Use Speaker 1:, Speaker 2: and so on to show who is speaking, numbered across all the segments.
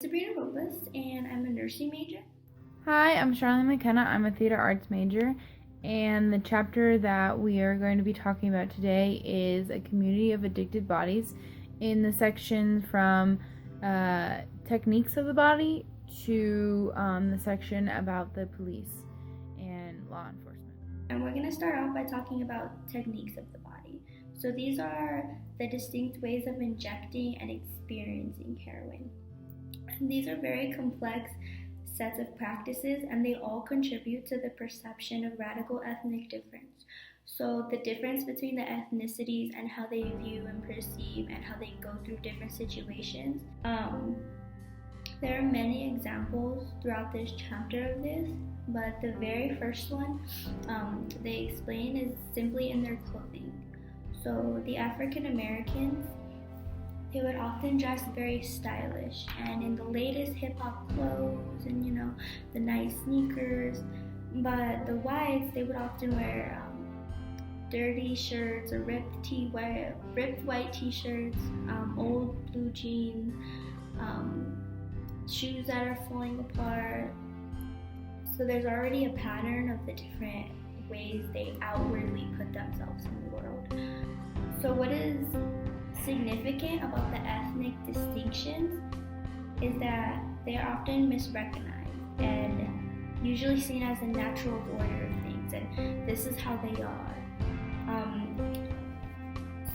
Speaker 1: Sabrina Robles, and I'm a nursing major.
Speaker 2: Hi, I'm Charlotte McKenna. I'm a theater arts major, and the chapter that we are going to be talking about today is A Community of Addicted Bodies in the section from techniques of the body to the section about the police and law enforcement.
Speaker 1: And we're going to start off by talking about techniques of the body. So these are the distinct ways of injecting and experiencing heroin. And these are very complex sets of practices, and they all contribute to the perception of radical ethnic difference. So the difference between the ethnicities and how they view and perceive and how they go through different situations. There are many examples throughout this chapter of this, but the very first one they explain is simply in their clothing. So the African Americans, they would often dress very stylish and in the latest hip hop clothes and the nice sneakers. But the whites, they would often wear dirty shirts or ripped white t-shirts, old blue jeans, shoes that are falling apart. So there's already a pattern of the different ways they outwardly put themselves in the world. So what is significant about the ethnic distinctions is that they are often misrecognized and usually seen as a natural order of things, and this is how they are.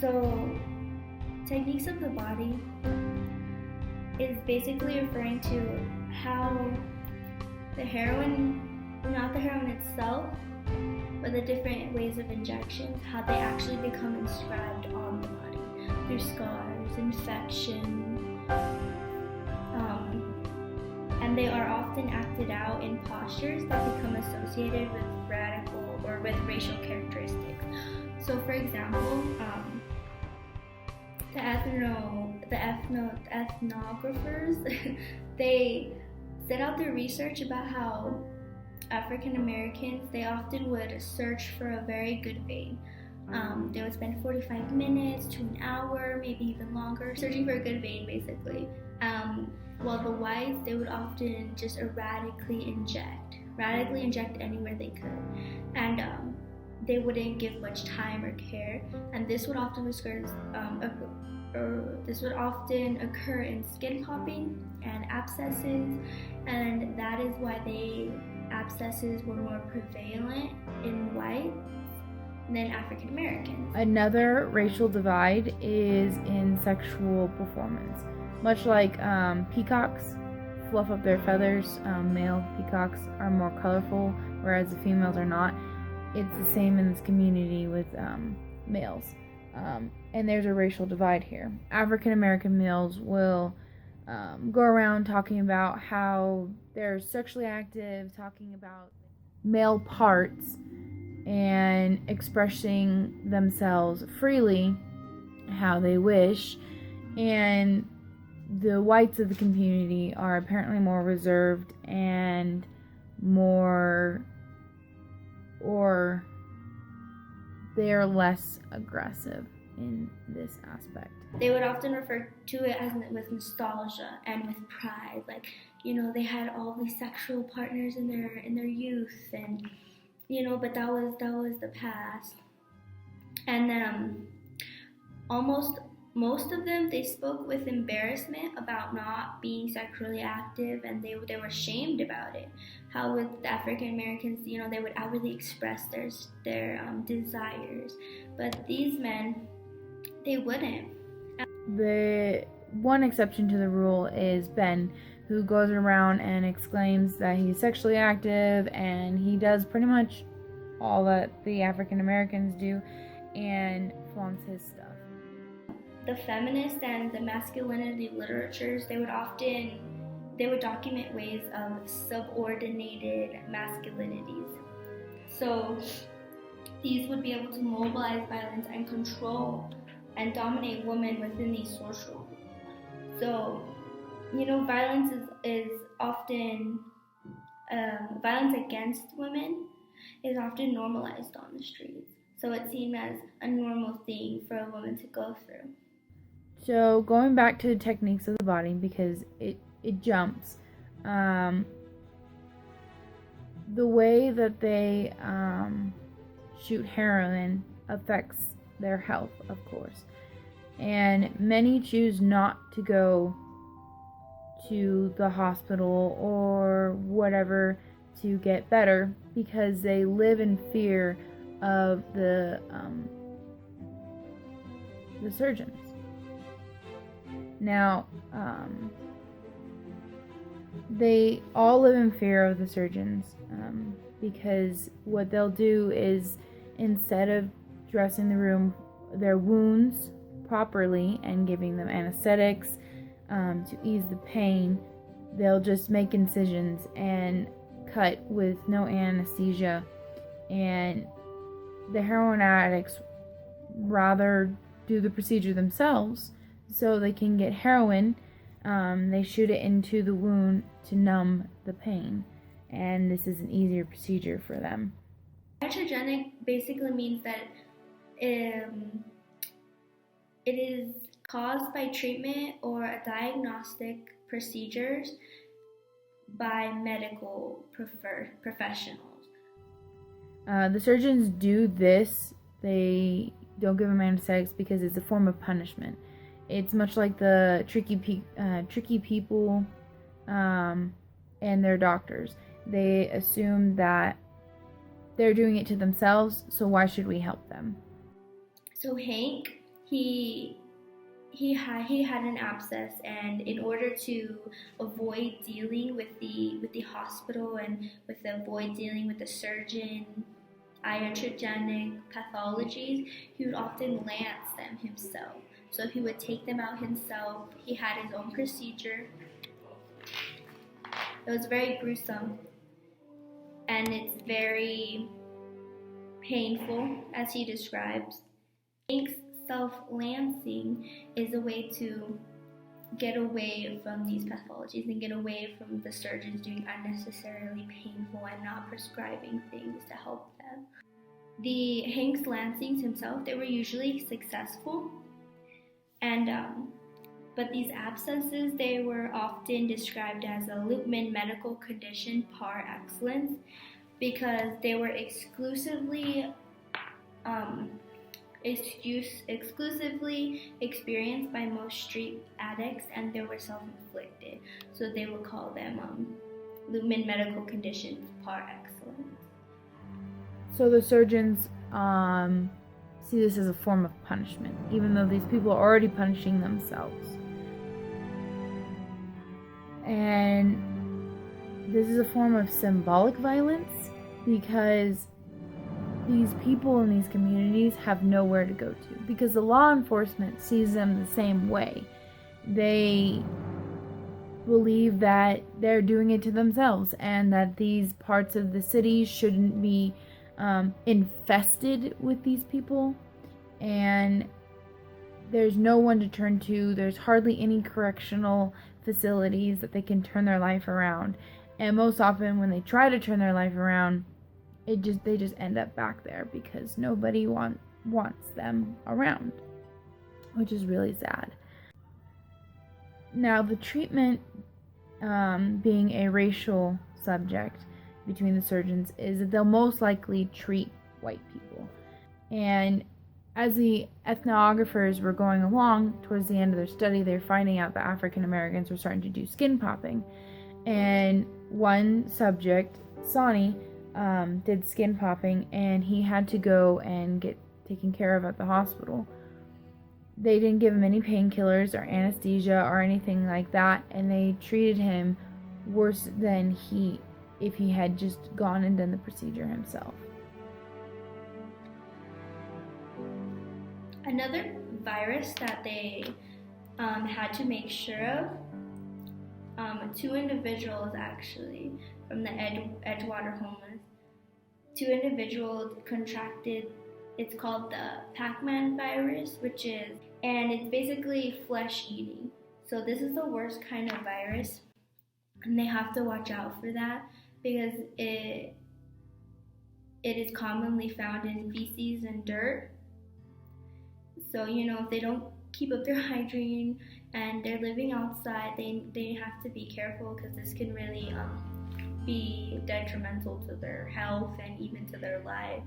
Speaker 1: So techniques of the body is basically referring to how the heroin, not the heroin itself, but the different ways of injection, how they actually become inscribed on the body through scars, infection, and they are often acted out in postures that become associated with radical or with racial characteristics. So for example, the ethnographers, they set out their research about how African Americans, they often would search for a very good vein. They would spend 45 minutes to an hour, maybe even longer, searching for a good vein, basically. While the whites, they would often just erratically inject anywhere they could. And they wouldn't give much time or care. And this would often occur in skin popping and abscesses, and that is why abscesses were more prevalent in whites than African Americans.
Speaker 2: Another racial divide is in sexual performance. Much like peacocks fluff up their feathers, male peacocks are more colorful, whereas the females are not. It's the same in this community with males. And there's a racial divide here. African American males will go around talking about how they're sexually active, talking about male parts, and expressing themselves freely how they wish. And the whites of the community are apparently more reserved and they are less aggressive in this aspect.
Speaker 1: They would often refer to it as with nostalgia and with pride, like they had all these sexual partners in their youth, and but that was the past. And most of them, they spoke with embarrassment about not being sexually active, and they were ashamed about it. How with the African Americans, they would outwardly express their desires, but these men, they wouldn't.
Speaker 2: The one exception to the rule is Ben, who goes around and exclaims that he's sexually active, and he does pretty much all that the African Americans do and flaunts his stuff.
Speaker 1: The feminist and the masculinity literatures, they would document ways of subordinated masculinities. So these would be able to mobilize violence and control and dominate women within these social groups. So, violence is often, violence against women is often normalized on the streets. So it's seen as a normal thing for a woman to go through.
Speaker 2: So going back to the techniques of the body, because it it jumps. The way that they shoot heroin affects their health, of course. And many choose not to go to the hospital or whatever to get better because they live in fear of the surgeons. Now, they all live in fear of the surgeons because what they'll do is, instead of dressing their wounds properly and giving them anesthetics to ease the pain, they'll just make incisions and cut with no anesthesia. And the heroin addicts rather do the procedure themselves so they can get heroin. They shoot it into the wound to numb the pain, and this is an easier procedure for them.
Speaker 1: Iatrogenic basically means that it is caused by treatment or a diagnostic procedures by medical professionals.
Speaker 2: The surgeons do this. They don't give them anesthetics because it's a form of punishment. It's much like the tricky people and their doctors. They assume that they're doing it to themselves, so why should we help them?
Speaker 1: So Hank, he had an abscess, and in order to avoid dealing with the hospital and avoid dealing with the surgeon iatrogenic pathologies, he would often lance them himself. So he would take them out himself. He had his own procedure. It was very gruesome, and it's very painful, as he describes. Hank's self-lancing is a way to get away from these pathologies and get away from the surgeons doing unnecessarily painful and not prescribing things to help them. The Hank's lancings himself, they were usually successful, and but these abscesses, they were often described as a Loopman medical condition par excellence because they were exclusively experienced by most street addicts, and they were self-inflicted. So they would call them Loopman medical conditions par excellence.
Speaker 2: So the surgeons see this as a form of punishment, even though these people are already punishing themselves. And this is a form of symbolic violence because these people in these communities have nowhere to go to because the law enforcement sees them the same way. They believe that they're doing it to themselves and that these parts of the city shouldn't be infested with these people, and there's no one to turn to. There's hardly any correctional facilities that they can turn their life around, and most often when they try to turn their life around, they just end up back there because nobody wants them around, which is really sad. Now, the treatment being a racial subject between the surgeons is that they'll most likely treat white people. And as the ethnographers were going along towards the end of their study, they were finding out that African Americans were starting to do skin popping. And one subject, Sonny, did skin popping, and he had to go and get taken care of at the hospital. They didn't give him any painkillers or anesthesia or anything like that, and they treated him worse than if he had just gone and done the procedure himself.
Speaker 1: Another virus that they had to make sure of, 2 individuals actually from the Edgewater homeless, 2 individuals contracted, it's called the Pac-Man virus, and it's basically flesh eating. So this is the worst kind of virus, and they have to watch out for that because it is commonly found in feces and dirt. So, if they don't keep up their hygiene, and they're living outside. They have to be careful because this can really be detrimental to their health and even to their life.